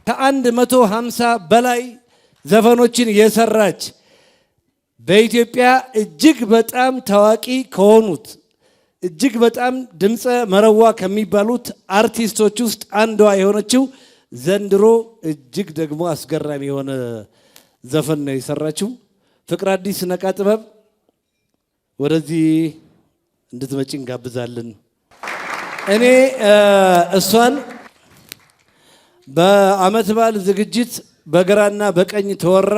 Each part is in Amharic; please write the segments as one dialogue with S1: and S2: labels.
S1: ከ150 በላይ ዘፈኖችን የሰራች በኢትዮጵያ እጅግ በጣም ታዋቂ ከሆኑት እጅግ በጣም ድምጸ መረዋ ከሚባሉት አርቲስቶች ውስጥ አንዷ የሆነችው ዘንድሮ እጅግ ደግሞ አስገራሚ የሆነ ዘፈን ነው የሰራችው። ፍቅር አዲስ ነቃ ጥበብ ወደዚህ እንድትመጪ እንጋብዛለን። እኔ እሷን በአመት በዓል ዝግጅት በግራና በቀኝ ተወራ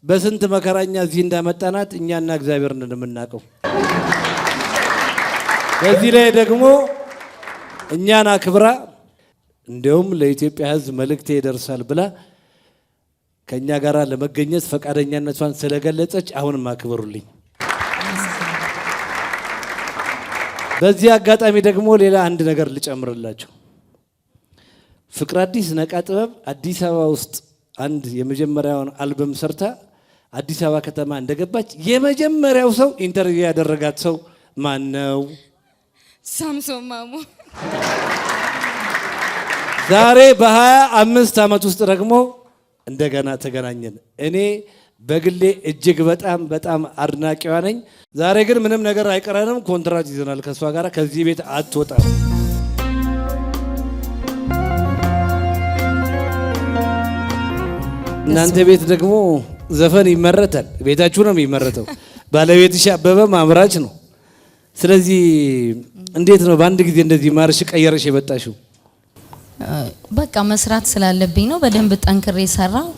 S1: በስንት መከራኛ እዚህ እንዳመጣናት እኛና እግዚአብሔር እንደምናቀው በዚህ ላይ ደግሞ እኛን አክብራ እንደውም ለኢትዮጵያ ሕዝብ መልእክቴ ይደርሳል ብላ ከኛ ጋር ለመገኘት ፈቃደኛነቷን ስለገለጸች አሁንም አክብሩልኝ። በዚህ አጋጣሚ ደግሞ ሌላ አንድ ነገር ልጨምርላችሁ። ፍቅር አዲስ ነቃ ጥበብ አዲስ አበባ ውስጥ አንድ የመጀመሪያውን አልበም ሰርታ አዲስ አበባ ከተማ እንደገባች የመጀመሪያው ሰው ኢንተርቪው ያደረጋት ሰው ማን ነው?
S2: ሳምሶን ማሙ።
S1: ዛሬ በ25 ዓመት ውስጥ ደግሞ እንደገና ተገናኘን። እኔ በግሌ እጅግ በጣም አድናቂዋ ነኝ። ዛሬ ግን ምንም ነገር አይቀረንም፣ ኮንትራት ይዘናል ከሷ ጋር። ከዚህ ቤት አትወጣም። እናንተ ቤት ደግሞ ዘፈን ይመረታል። ቤታችሁ ነው የሚመረተው። ባለቤትሽ አበበ አምራች ነው። ስለዚህ እንዴት ነው በአንድ ጊዜ እንደዚህ ማርሽ ቀየረሽ የመጣሽው?
S2: በቃ መስራት ስላለብኝ ነው። በደንብ ጠንክሬ ሰራው።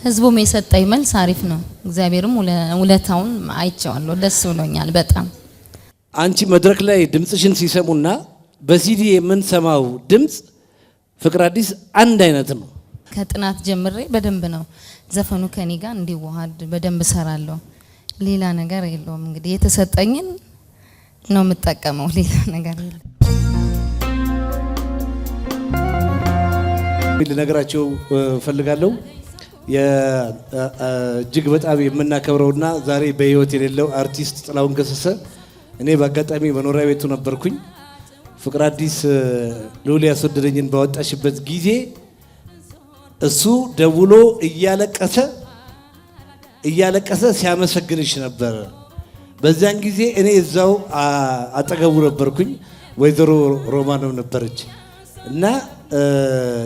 S2: ህዝቡም የሰጠኝ መልስ አሪፍ ነው። እግዚአብሔርም ውለታውን አይቼዋለሁ። ደስ ብሎኛል በጣም።
S1: አንቺ መድረክ ላይ ድምጽሽን ሲሰሙና በሲዲ የምንሰማው ድምጽ ፍቅር አዲስ አንድ አይነት ነው።
S2: ከጥናት ጀምሬ በደንብ ነው ዘፈኑ ከኔ ጋር እንዲዋሃድ በደንብ ሰራለሁ። ሌላ ነገር የለውም። እንግዲህ የተሰጠኝን ነው የምጠቀመው። ሌላ ነገር የለም።
S1: ልነግራቸው ፈልጋለሁ። እጅግ በጣም የምናከብረውና ዛሬ በህይወት የሌለው አርቲስት ጥላሁን ገሰሰ እኔ በአጋጣሚ መኖሪያ ቤቱ ነበርኩኝ። ፍቅር አዲስ ልዑል ያስወደደኝን ባወጣሽበት ጊዜ እሱ ደውሎ እያለቀሰ ሲያመሰግንሽ ነበር። በዛን ጊዜ እኔ እዛው አጠገቡ ነበርኩኝ። ወይዘሮ ሮማንም ነበረች እና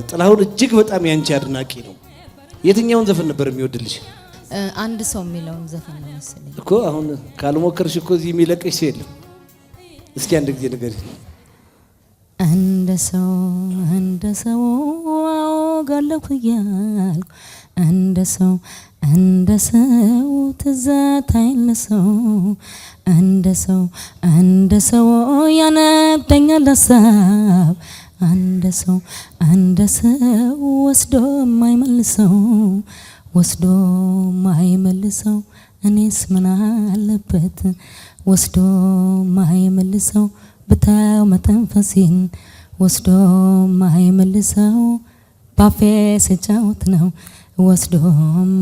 S1: ጥላሁን እጅግ በጣም ያንቺ አድናቂ ነው። የትኛውን ዘፈን ነበር የሚወድልሽ?
S2: አንድ ሰው የሚለውን ዘፈን ነው መሰለኝ
S1: እኮ። አሁን ካልሞከርሽ እኮ እዚህ የሚለቅሽ ሰው የለም። እስኪ አንድ ጊዜ ንገሪኝ።
S2: እንደ ሰው አወጋለሁ እያልኩ እንደ ሰው ትዝታዬን ለሰው እንደ ሰው ያነደኛል ሀሳብ እንደ ሰው ወስዶ ማይመልሰው እኔስ ምን አለበት ወስዶ ማይመልሰው ብታው መተንፈሴን ወስዶ ማይመልሰው ባፌ ስጫወት ነው ወስዶ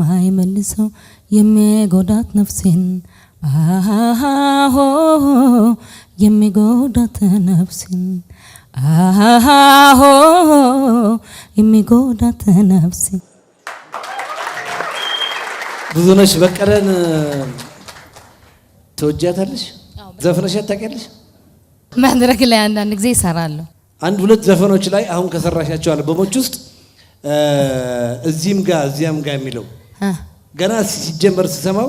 S2: ማይመልሰው የሚጎዳት ነፍሴን አሃ የሚጎዳት ነፍሴን አሃ የሚጎዳት ነፍሴን።
S1: ብዙነሽ በቀለን ተወጃታለሽ? ዘፈነሽ ታውቂያለሽ?
S2: መድረክ ላይ አንዳንድ ጊዜ እሰራለሁ።
S1: አንድ ሁለት ዘፈኖች ላይ አሁን ከሰራሻቸው አልበሞች ውስጥ እዚህም ጋር እዚያም ጋር የሚለው ገና ሲጀመር ስሰማው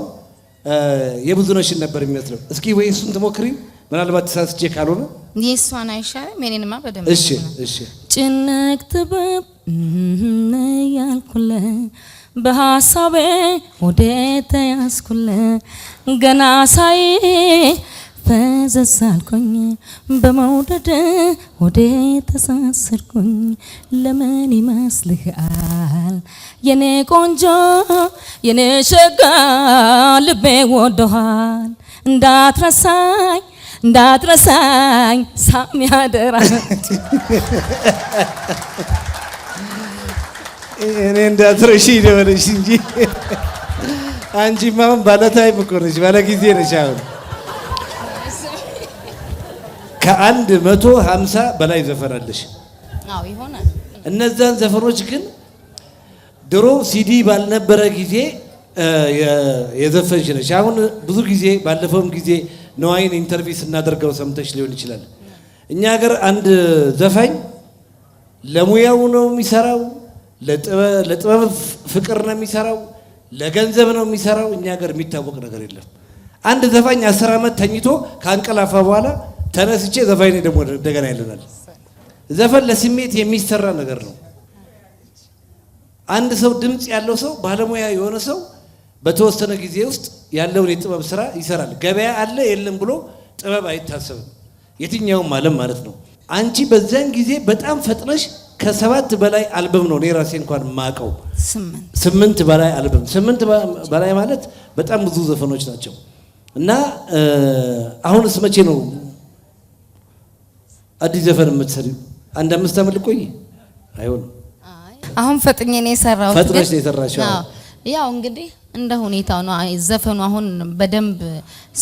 S1: የብዙነሽን ነበር የሚመስለው። እስኪ ወይ እሱን ትሞክሪ፣ ምናልባት ተሳስቼ ካልሆነ
S2: የእሷን አይሻልም? የኔንማ በደንብ።
S1: እሺ
S2: ጭንቅ ጥበብ ያልኩለ በሐሳቤ ወደ ተያዝኩለ ገና ሳይ ፈዘዝ አልኩኝ በመውደድ ወደ ተሳሰርኩኝ። ለምን ይመስልሃል የኔ ቆንጆ የኔ ሸጋ ልቤ ወዶሃል። እንዳትረሳኝ ሳሚ አደራ።
S1: እኔ እንዳትረሺ ደወለሽ እንጂ አንቺማ ባለታይም እኮ ነሽ፣ ባለጊዜ ነሽ። አሁን ከ150 በላይ ዘፈናለሽ።
S2: አዎ ይሆናል።
S1: እነዛን ዘፈኖች ግን ድሮ ሲዲ ባልነበረ ጊዜ የዘፈንሽ ነሽ። አሁን ብዙ ጊዜ ባለፈውም ጊዜ ነዋይን ኢንተርቪው ስናደርገው ሰምተሽ ሊሆን ይችላል። እኛ ሀገር አንድ ዘፋኝ ለሙያው ነው የሚሰራው፣ ለጥበብ ፍቅር ነው የሚሰራው፣ ለገንዘብ ነው የሚሰራው። እኛ ሀገር የሚታወቅ ነገር የለም። አንድ ዘፋኝ 10 ዓመት ተኝቶ ካንቀላፋ በኋላ ተነስቼ ዘፋኝ ደግሞ እንደገና ይለናል። ዘፈን ለስሜት የሚሰራ ነገር ነው። አንድ ሰው ድምፅ ያለው ሰው ባለሙያ የሆነ ሰው በተወሰነ ጊዜ ውስጥ ያለውን የጥበብ ስራ ይሰራል። ገበያ አለ የለም ብሎ ጥበብ አይታሰብም፣ የትኛውም ዓለም ማለት ነው። አንቺ በዛን ጊዜ በጣም ፈጥነሽ ከ7 በላይ አልበም ነው እኔ ራሴ እንኳን ማቀው 8 በላይ አልበም 8 በላይ ማለት በጣም ብዙ ዘፈኖች ናቸው። እና አሁንስ መቼ ነው አዲስ ዘፈን የምትሰሪው? 5 ዓመት ልቆይ አይሆንም።
S2: አሁን ፈጥኜ ነው የሰራሁት።
S1: ፈጥነሽ ነው የሰራሽው?
S2: ያው እንግዲህ እንደ ሁኔታው ነው። ዘፈኑ አሁን በደንብ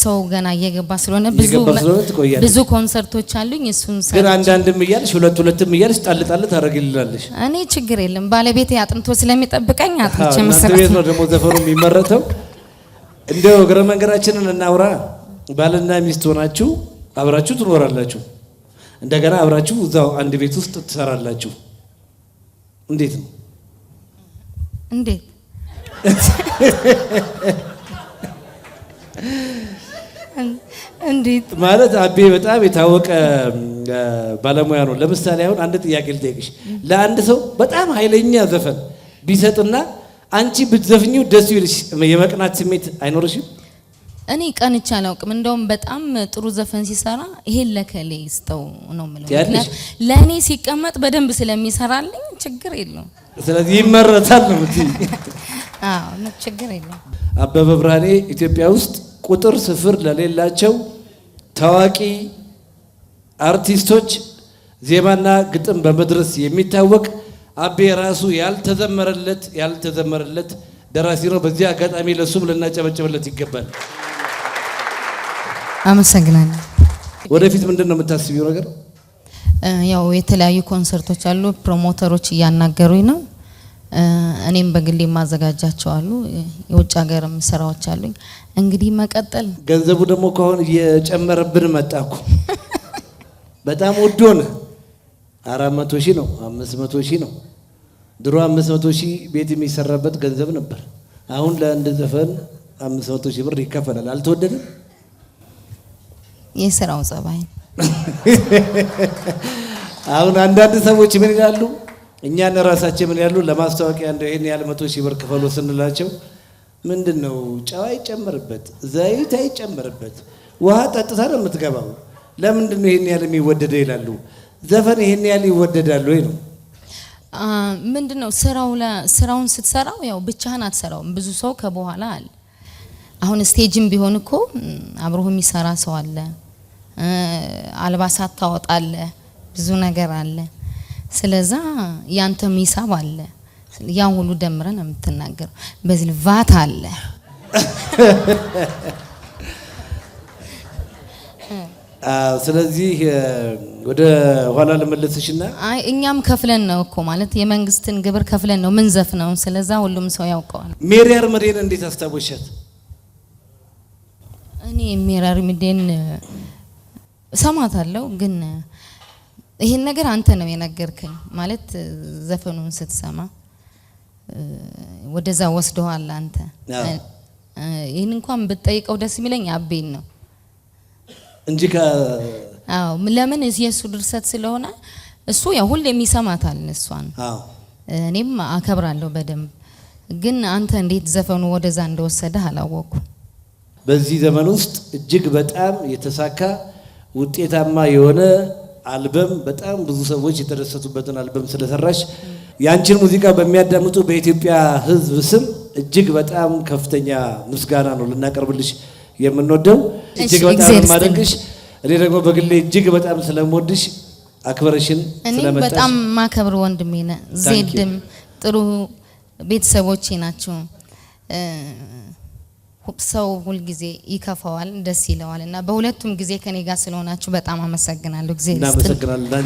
S2: ሰው ገና እየገባ ስለሆነ ብዙ ኮንሰርቶች አሉኝ። እሱን
S1: ግን አንዳንድም እያልሽ ሁለትም እያልሽ ጣል ታደርጊልናለሽ።
S2: እኔ ችግር የለም ባለቤቴ አጥንቶ ስለሚጠብቀኝ አጥንቼ
S1: መሰረት ቤት ነው ደግሞ ዘፈኑ የሚመረተው። እንደው እግረ መንገዳችንን እናውራ። ባልና ሚስት ሆናችሁ አብራችሁ ትኖራላችሁ፣ እንደገና አብራችሁ እዛው አንድ ቤት ውስጥ ትሰራላችሁ። እንዴት ነው? እንዴት ማለት አቤ በጣም የታወቀ ባለሙያ ነው። ለምሳሌ አሁን አንድ ጥያቄ ልጠይቅሽ። ለአንድ ሰው በጣም ኃይለኛ ዘፈን ቢሰጥና አንቺ ብትዘፍኚው ደስ ይልሽ የመቅናት ስሜት አይኖርሽም?
S2: እኔ ቀንቻ አላውቅም። እንደውም በጣም ጥሩ ዘፈን ሲሰራ ይሄን ለከሌ ይስጠው ነው የምለው። ለእኔ ሲቀመጥ በደንብ ስለሚሰራልኝ ችግር የለውም። ስለዚህ ይመረታል ነው እንጂ ችግር የለውም። አበበ ብርሃኔ ኢትዮጵያ ውስጥ ቁጥር ስፍር ለሌላቸው ታዋቂ አርቲስቶች ዜማና ግጥም በመድረስ የሚታወቅ አቤ ራሱ ያልተዘመረለት ደራሲ ነው። በዚህ አጋጣሚ ለሱም ልናጨበጭብለት ይገባል። አመሰግናለሁ። ወደፊት ምንድን ነው የምታስቢው ነገር? ያው የተለያዩ ኮንሰርቶች አሉ፣ ፕሮሞተሮች እያናገሩኝ ነው። እኔም በግሌ ማዘጋጃቸው አሉ፣ የውጭ ሀገርም ስራዎች አሉኝ። እንግዲህ መቀጠል። ገንዘቡ ደግሞ ከሆነ እየጨመረብን መጣኩ። በጣም ውድ ሆነ። 400 ሺህ ነው፣ 500 ሺህ ነው። ድሮ 500 ሺህ ቤት የሚሰራበት ገንዘብ ነበር። አሁን ለአንድ ዘፈን 500 ሺህ ብር ይከፈላል። አልተወደደም? የስራው ጸባይ። አሁን አንዳንድ ሰዎች ምን ይላሉ? እኛን ራሳችን ምን ያሉ ለማስታወቂያ እንደው ይሄን ያህል 100 ሺህ ብር ክፈሉ ስንላቸው ምንድነው ጨው አይጨመርበት፣ ዘይት አይጨመርበት፣ ውሃ ጠጥታ ነው የምትገባው፣ ለምንድነው ይሄን ያህል የሚወደደው ይላሉ። ዘፈን ይሄን ያህል ይወደዳል ወይ ነው? ምንድነው ስራውን ስትሰራው ያው ብቻህን አትሰራውም፣ ብዙ ሰው ከበኋላ አለ። አሁን ስቴጅም ቢሆን እኮ አብሮህ የሚሰራ ሰው አለ፣ አልባሳት ታወጣለ፣ ብዙ ነገር አለ። ስለዛ ያንተም ሂሳብ አለ። ያን ሁሉ ደምረን የምትናገረው በዚህ ቫት አለ። ስለዚህ ወደ ኋላ ለመለስሽና እኛም ከፍለን ነው እኮ ማለት የመንግስትን ግብር ከፍለን ነው ምን ዘፍነው። ስለዛ ሁሉም ሰው ያውቀዋል። ሜሪ አርምዴን እንዴት አስታወሻት? እኔ ሜሪ አርምዴን ሰማታለሁ፣ ግን ይሄን ነገር አንተ ነው የነገርከኝ። ማለት ዘፈኑን ስትሰማ ወደዛ ወስደዋል አንተ። ይሄን እንኳን ብትጠይቀው ደስ የሚለኝ አቤን ነው እንጂ ለምን የሱ ድርሰት ስለሆነ እሱ ያው ሁሌም ይሰማታል እሷን። እኔም አከብራለሁ በደንብ። ግን አንተ እንዴት ዘፈኑ ወደዛ እንደወሰደህ አላወኩም። በዚህ ዘመን ውስጥ እጅግ በጣም የተሳካ ውጤታማ የሆነ አልበም፣ በጣም ብዙ ሰዎች የተደሰቱበትን አልበም ስለሰራሽ ያንቺን ሙዚቃ በሚያዳምጡ በኢትዮጵያ ሕዝብ ስም እጅግ በጣም ከፍተኛ ምስጋና ነው ልናቀርብልሽ የምንወደው። እጅግ በጣም ማደንቅሽ። እኔ ደግሞ በግሌ እጅግ በጣም ስለምወድሽ አክብረሽን ስለመጣሽ እኔ በጣም ማከብር ወንድሜ ነህ። ዜድም ጥሩ ቤተሰቦቼ ናቸው። ሰው ሁል ጊዜ ይከፋዋል፣ ደስ ይለዋል እና በሁለቱም ጊዜ ከኔ ጋር ስለሆናችሁ በጣም አመሰግናለሁ። እግዚአብሔር ይስጥልኝ። እናመሰግናለን።